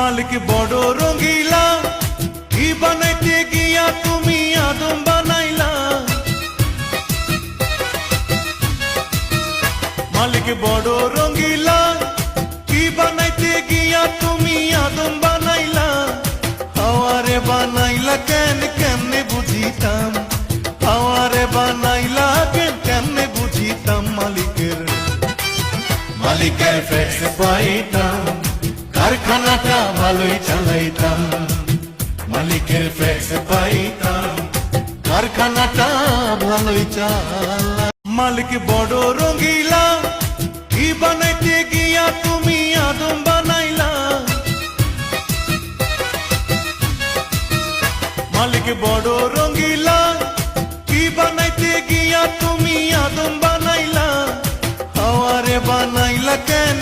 মালিক বড় রঙিলা, কি বানাইতে গিয়া তুমি আদম বানাইলা। মালিক বড় রঙিলা, কি বানাইতে গিয়া তুমি আদম বানাইলা। হাওয়ারে বানাইলা কেন কেমনে বুঝিতাম, হাওয়ারে বানাইলা কেন কেমনে বুঝিতাম। মালিকের ফ্রেশ পাইতাম, কারখানাটা ভালোই চালাইতাম। মালিকের ফ্রেশ পাইতাম, কারখানাটা ভালোই চালাইতাম। মালিক বড় রঙিলা, কি বানাইতে গিয়া তুমি আদম বানাইলা। মালিক বড় রঙিলা, কি বানাইতে গিয়া তুমি আদম বানাইলা। হাওয়ারে বানাইলা কেন